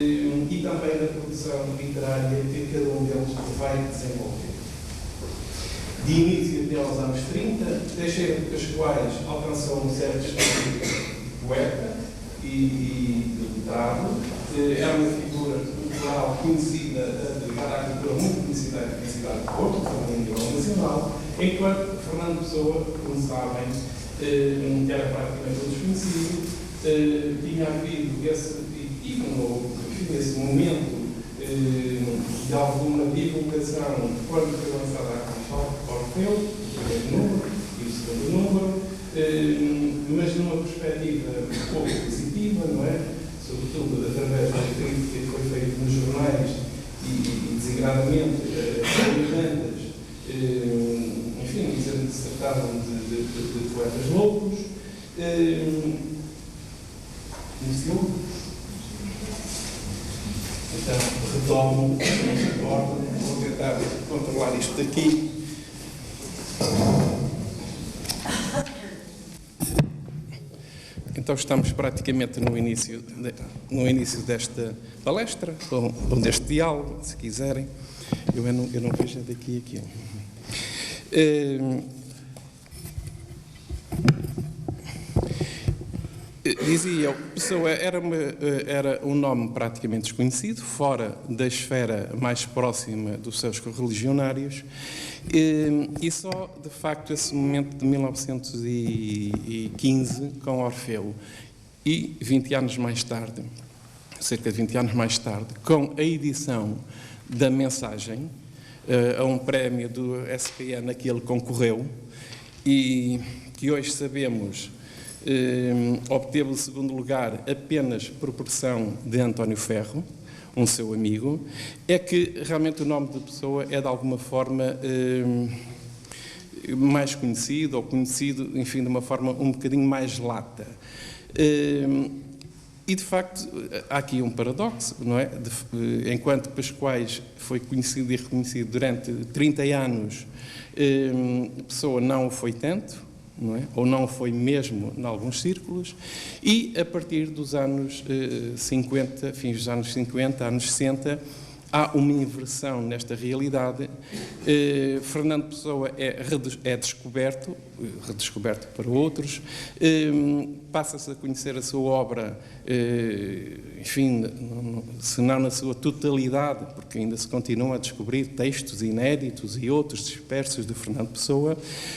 e também da produção literária que cada um deles vai desenvolver. De início até aos anos 30, Teixeira de Pascoais alcançou um certo estatuto de poeta e literado. Era uma figura cultural conhecida, ligada à cultura muito conhecida na cidade de Porto, também a nível nacional, enquanto Fernando Pessoa, como sabem, que era praticamente desconhecido, tinha havido esse momento de alguma divulgação quando foi lançada a Concha Orfeu, o primeiro número e o segundo número, mas numa perspectiva pouco positiva, não é? Sobretudo através da crítica que foi feita nos jornais e desigradamente militantes, enfim, dizendo que se tratavam de poetas loucos. Então, retomo esta ordem, vou tentar controlar isto daqui. Então, estamos praticamente no início desta palestra, ou deste diálogo, se quiserem. Eu não vejo daqui aqui. Dizia, Pessoa era um nome praticamente desconhecido, fora da esfera mais próxima dos seus correligionários, e só, de facto, esse momento de 1915, com Orfeu, e 20 anos mais tarde, cerca de 20 anos mais tarde, com a edição da Mensagem, a um prémio do SPN a que ele concorreu, e que hoje sabemos obteve o segundo lugar apenas por pressão de António Ferro, um seu amigo, é que realmente o nome de Pessoa é de alguma forma mais conhecido, ou conhecido, enfim, de uma forma um bocadinho mais lata. E, de facto, há aqui um paradoxo, não é? Enquanto Pascoais foi conhecido e reconhecido durante 30 anos, Pessoa não o foi tanto, não é? Ou não foi mesmo em alguns círculos, e a partir dos anos 50, fins dos anos 50, anos 60, há uma inversão nesta realidade. Fernando Pessoa é descoberto, redescoberto para outros, passa-se a conhecer a sua obra, enfim, se não na sua totalidade, porque ainda se continua a descobrir textos inéditos e outros dispersos de Fernando Pessoa,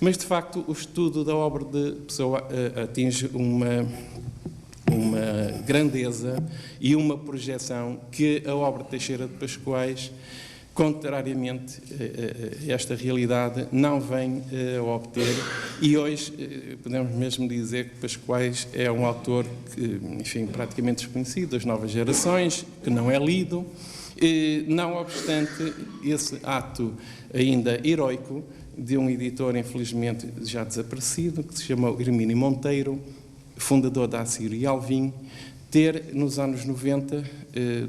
mas de facto o estudo da obra de Pessoa atinge uma grandeza e uma projeção que a obra de Teixeira de Pascoais, contrariamente a esta realidade, não vem a obter. E hoje podemos mesmo dizer que Pascoais é um autor que, enfim, praticamente desconhecido das novas gerações, que não é lido, não obstante esse ato ainda heroico de um editor, infelizmente já desaparecido, que se chamou Hermínio Monteiro, fundador da Assírio e Alvim, ter, nos anos 90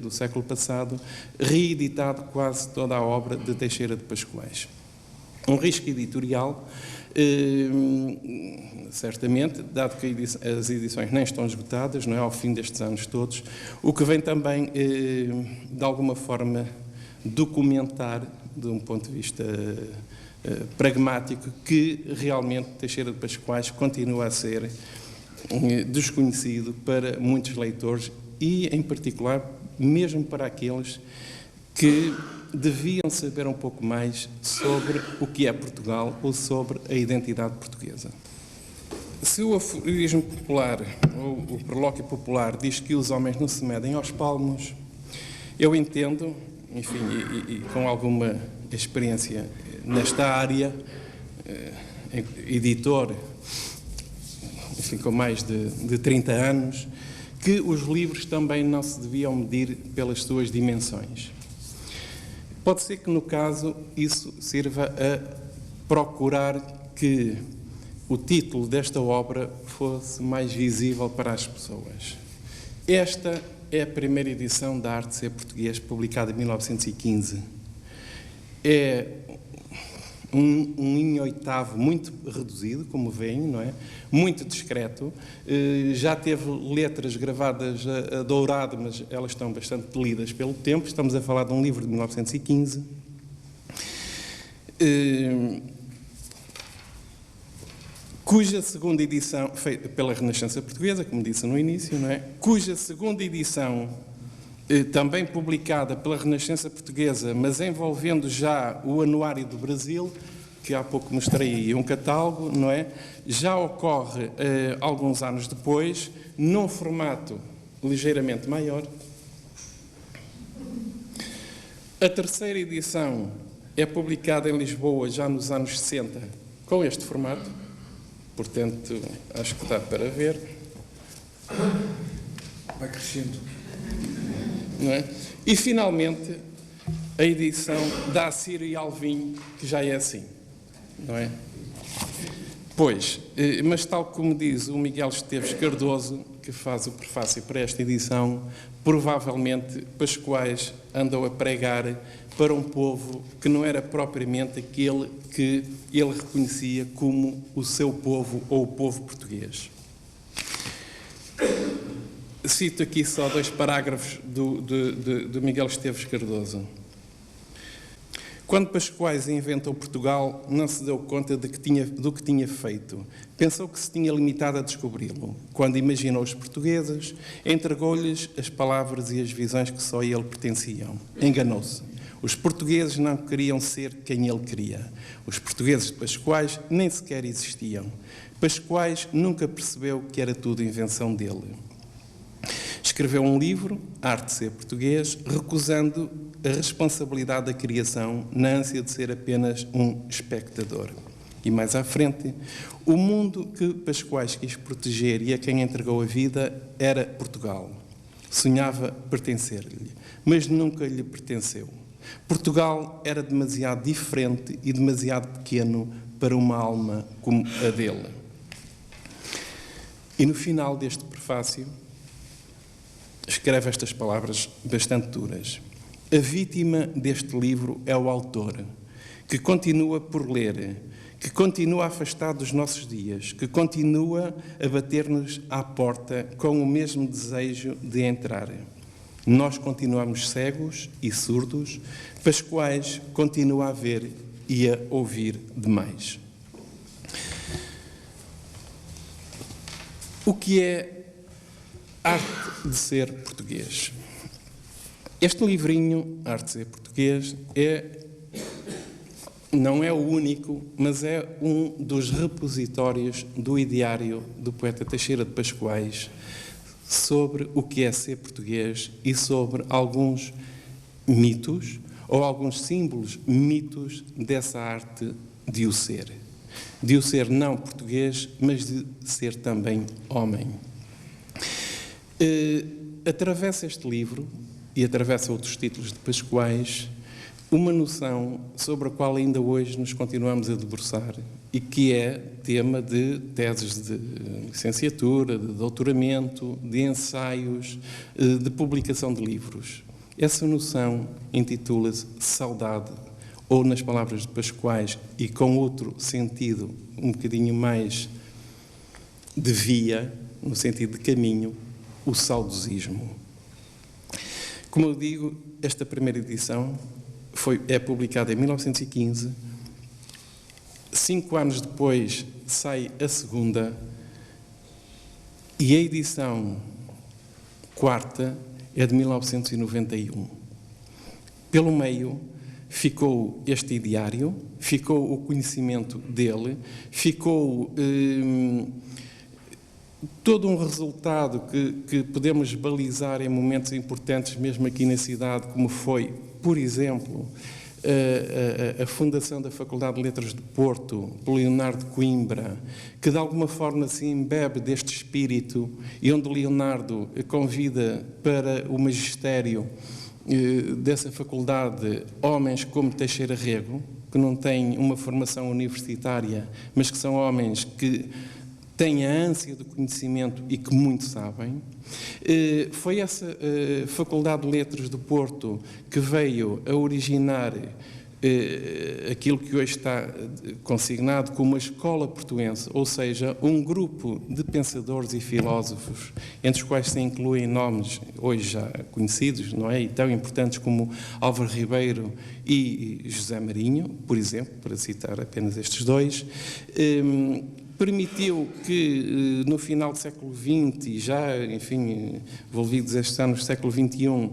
do século passado, reeditado quase toda a obra de Teixeira de Pascoais. Um risco editorial, certamente, dado que as edições nem estão esgotadas, não é, ao fim destes anos todos, o que vem também, de alguma forma, documentar, de um ponto de vista pragmático, que realmente Teixeira de Pascoais continua a ser desconhecido para muitos leitores e, em particular, mesmo para aqueles que deviam saber um pouco mais sobre o que é Portugal ou sobre a identidade portuguesa. Se o aforismo popular, ou o prolóquio popular, diz que os homens não se medem aos palmos, eu entendo, enfim, e com alguma experiência nesta área, editor, enfim, com mais de 30 anos, que os livros também não se deviam medir pelas suas dimensões. Pode ser que, no caso, isso sirva a procurar que o título desta obra fosse mais visível para as pessoas. Esta é a primeira edição da Arte de Ser Português, publicada em 1915. É um em oitavo muito reduzido, como veem, não é? Muito discreto. Já teve letras gravadas a dourado, mas elas estão bastante lidas pelo tempo. Estamos a falar de um livro de 1915. Cuja segunda edição, feita pela Renascença Portuguesa, como disse no início, não é? Cuja segunda edição, também publicada pela Renascença Portuguesa, mas envolvendo já o Anuário do Brasil, que há pouco mostrei aí um catálogo, não é? Já ocorre alguns anos depois, num formato ligeiramente maior. A terceira edição é publicada em Lisboa já nos anos 60, com este formato. Portanto, acho que dá para ver. Vai crescendo. Não é? E, finalmente, a edição da Assírio e Alvim, que já é assim, não é? Pois, mas tal como diz o Miguel Esteves Cardoso, que faz o prefácio para esta edição, provavelmente Pascoais andou a pregar para um povo que não era propriamente aquele que ele reconhecia como o seu povo ou o povo português. Cito aqui só 2 parágrafos do Miguel Esteves Cardoso. Quando Pascoais inventou Portugal, não se deu conta do que tinha feito. Pensou que se tinha limitado a descobri-lo. Quando imaginou os portugueses, entregou-lhes as palavras e as visões que só a ele pertenciam. Enganou-se. Os portugueses não queriam ser quem ele queria. Os portugueses de Pascoais nem sequer existiam. Pascoais nunca percebeu que era tudo invenção dele. Escreveu um livro, Arte de Ser Português, recusando a responsabilidade da criação na ânsia de ser apenas um espectador. E mais à frente, o mundo que Pascoais quis proteger e a quem entregou a vida era Portugal. Sonhava pertencer-lhe, mas nunca lhe pertenceu. Portugal era demasiado diferente e demasiado pequeno para uma alma como a dele. E no final deste prefácio, escreve estas palavras bastante duras. A vítima deste livro é o autor, que continua por ler, que continua afastado dos nossos dias, que continua a bater-nos à porta com o mesmo desejo de entrar. Nós continuamos cegos e surdos, Pascoais continua a ver e a ouvir demais. O que é Arte de Ser Português? Este livrinho, Arte de Ser Português, não é o único, mas é um dos repositórios do ideário do poeta Teixeira de Pascoais sobre o que é ser português e sobre alguns mitos ou alguns símbolos, mitos dessa arte de o ser. De o ser não português, mas de ser também homem. Atravessa este livro e atravessa outros títulos de Pascoais uma noção sobre a qual ainda hoje nos continuamos a debruçar e que é tema de teses de licenciatura, de doutoramento, de ensaios, de publicação de livros. Essa noção intitula-se saudade, ou nas palavras de Pascoais, e com outro sentido um bocadinho mais de via, no sentido de caminho, o saudosismo. Como eu digo, esta primeira edição é publicada em 1915. 5 anos depois sai a segunda e a edição quarta é de 1991. Pelo meio ficou este ideário, ficou o conhecimento dele, ficou todo um resultado que podemos balizar em momentos importantes, mesmo aqui na cidade, como foi, por exemplo, a fundação da Faculdade de Letras de Porto, por Leonardo Coimbra, que de alguma forma se embebe deste espírito e onde Leonardo convida para o magistério dessa faculdade homens como Teixeira Rego, que não têm uma formação universitária, mas que são homens que têm a ânsia do conhecimento e que muito sabem. Foi essa Faculdade de Letras do Porto que veio a originar aquilo que hoje está consignado como a escola portuense, ou seja, um grupo de pensadores e filósofos, entre os quais se incluem nomes hoje já conhecidos, não é? E tão importantes como Álvaro Ribeiro e José Marinho, por exemplo, para citar apenas estes dois, permitiu que no final do século XX e já, enfim, envolvidos estes anos do século XXI,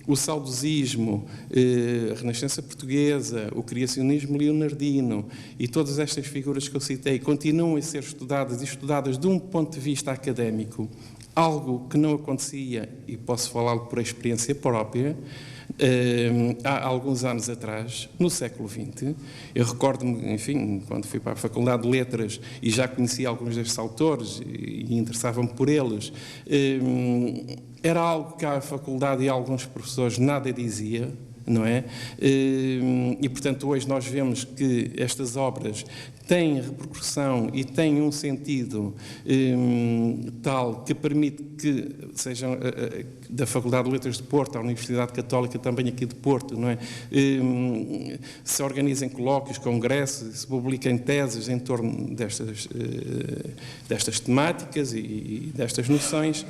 o saudosismo, a Renascença Portuguesa, o criacionismo leonardino e todas estas figuras que eu citei continuam a ser estudadas e estudadas de um ponto de vista académico, algo que não acontecia, e posso falar por experiência própria, há alguns anos atrás, no século XX. Eu recordo-me, enfim, quando fui para a Faculdade de Letras e já conhecia alguns destes autores e interessava-me por eles, era algo que a faculdade e alguns professores nada dizia, não é? E, portanto, hoje nós vemos que estas obras têm repercussão e têm um sentido tal que permite que sejam da Faculdade de Letras de Porto, à Universidade Católica também aqui de Porto, não é? Se organizem colóquios, congressos, se publiquem teses em torno destas temáticas e destas noções.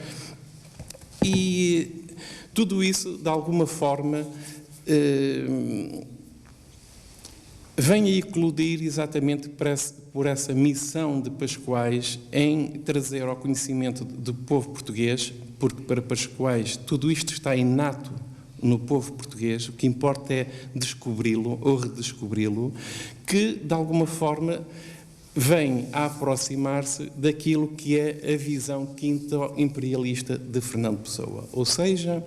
E tudo isso, de alguma forma, vem a eclodir exatamente por essa missão de Pascoais em trazer ao conhecimento do povo português, porque para Pascoais tudo isto está inato no povo português, o que importa é descobri-lo ou redescobri-lo, que, de alguma forma, vem a aproximar-se daquilo que é a visão quinto-imperialista de Fernando Pessoa. Ou seja,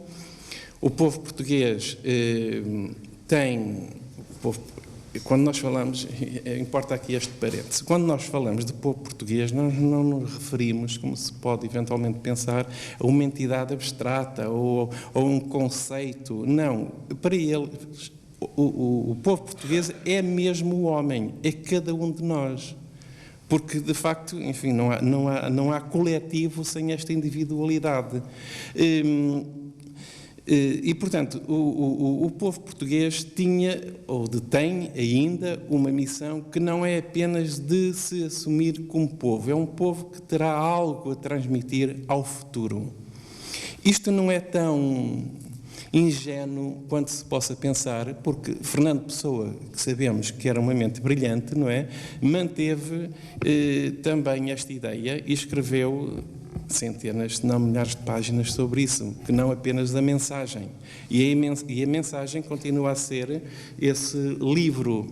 o povo português quando nós falamos, importa aqui este parêntese, quando nós falamos de povo português, nós não nos referimos, como se pode eventualmente pensar, a uma entidade abstrata ou um conceito. Não, para eles, o povo português é mesmo o homem, é cada um de nós. Porque, de facto, enfim, não há coletivo sem esta individualidade. E, portanto, o povo português tinha, ou detém ainda, uma missão que não é apenas de se assumir como povo, é um povo que terá algo a transmitir ao futuro. Isto não é tão ingênuo quanto se possa pensar, porque Fernando Pessoa, que sabemos que era uma mente brilhante, não é? Manteve também esta ideia e escreveu centenas, se não milhares de páginas sobre isso, que não apenas da mensagem. E a mensagem continua a ser esse livro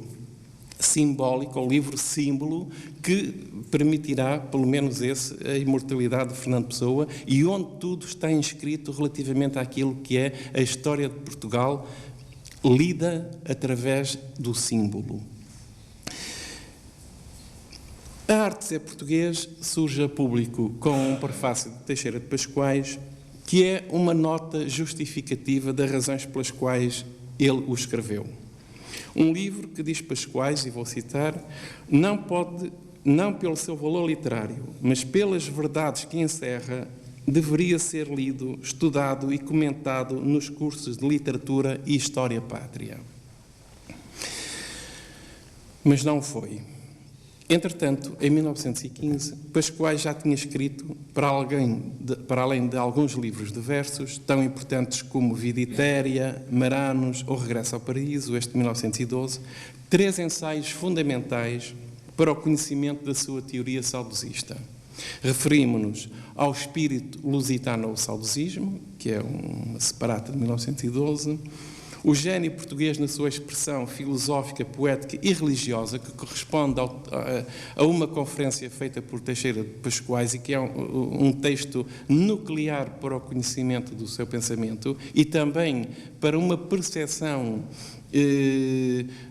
simbólico, ou livro símbolo, que permitirá, pelo menos a imortalidade de Fernando Pessoa, e onde tudo está inscrito relativamente àquilo que é a história de Portugal, lida através do símbolo. A Arte de Ser Português surge a público com um prefácio de Teixeira de Pascoais, que é uma nota justificativa das razões pelas quais ele o escreveu. Um livro que, diz Pascoais, e vou citar, não pelo seu valor literário, mas pelas verdades que encerra, deveria ser lido, estudado e comentado nos cursos de literatura e história pátria. Mas não foi. Entretanto, em 1915, Pascoais já tinha escrito, para além de alguns livros de versos, tão importantes como Vida Etérea, Maranos ou Regresso ao Paraíso, este de 1912, 3 ensaios fundamentais para o conhecimento da sua teoria saudosista. Referimos-nos ao espírito lusitano ou saudosismo, que é uma separata de 1912, o gênio português na sua expressão filosófica, poética e religiosa, que corresponde a uma conferência feita por Teixeira de Pascoais e que é um texto nuclear para o conhecimento do seu pensamento e também para uma percepção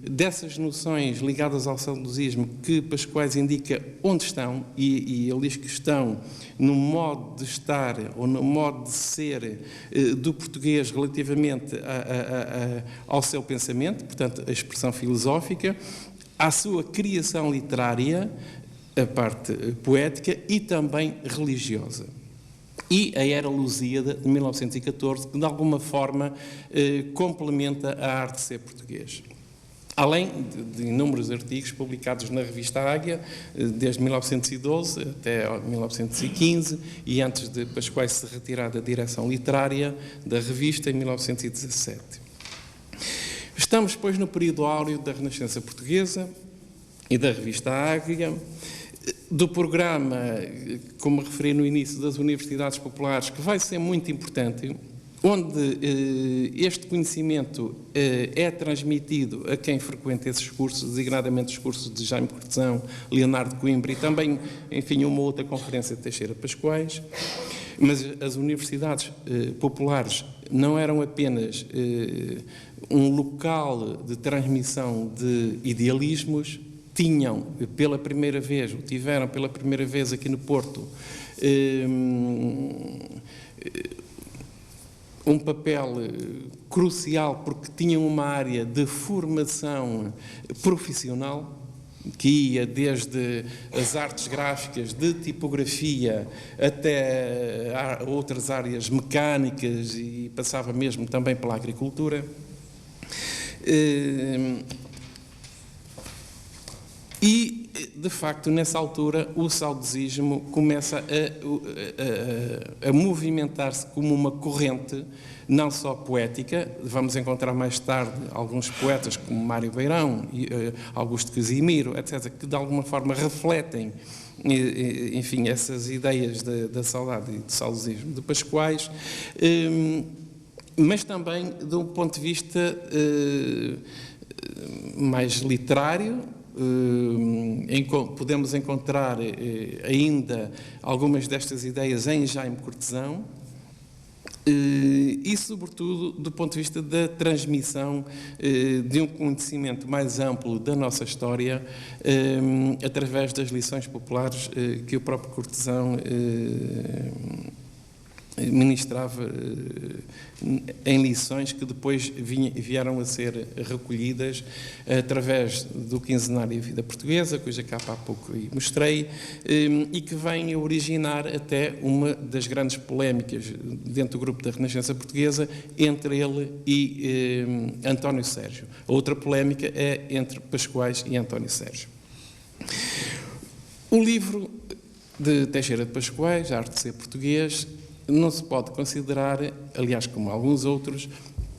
dessas noções ligadas ao saudosismo que Pascoais indica onde estão, e ele diz que estão no modo de estar ou no modo de ser do português relativamente ao seu pensamento, portanto, a expressão filosófica, à sua criação literária, a parte poética e também religiosa. E a Era Lusíada, de 1914, que de alguma forma complementa a Arte de Ser Português. além de inúmeros artigos publicados na revista Águia, desde 1912 até 1915, e antes de Pascoais se retirar da direção literária da revista, em 1917. Estamos, pois, no período áureo da Renascença Portuguesa e da revista Águia, do programa, como referi no início, das universidades populares, que vai ser muito importante, onde este conhecimento é transmitido a quem frequenta esses cursos, designadamente os cursos de Jaime Cortesão, Leonardo Coimbra e também, enfim, uma outra conferência de Teixeira Pascoais. Mas as universidades populares não eram apenas um local de transmissão de idealismos, tiveram pela primeira vez aqui no Porto um papel crucial, porque tinham uma área de formação profissional que ia desde as artes gráficas, de tipografia, até outras áreas mecânicas, e passava mesmo também pela agricultura. E, de facto, nessa altura, o saudosismo começa a movimentar-se como uma corrente, não só poética. Vamos encontrar mais tarde alguns poetas como Mário Beirão, Augusto Casimiro, etc., que de alguma forma refletem, enfim, essas ideias da saudade e do saudosismo de Pascoais, mas também do ponto de vista mais literário. Podemos encontrar ainda algumas destas ideias em Jaime Cortesão e, sobretudo, do ponto de vista da transmissão de um conhecimento mais amplo da nossa história através das lições populares que o próprio Cortesão ministrava em lições que depois vieram a ser recolhidas através do Quinzenário Vida Portuguesa, cuja capa há pouco mostrei, e que vem a originar até uma das grandes polémicas dentro do grupo da Renascença Portuguesa entre ele e António Sérgio. A outra polémica é entre Pascoais e António Sérgio. O livro de Teixeira de Pascoais, A Arte de Ser Português, não se pode considerar, aliás, como alguns outros,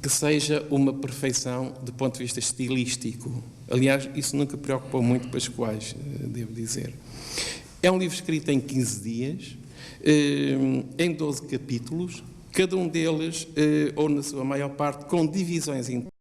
que seja uma perfeição do ponto de vista estilístico. Aliás, isso nunca preocupou muito Pascoais, devo dizer. É um livro escrito em 15 dias, em 12 capítulos, cada um deles, ou na sua maior parte, com divisões internas.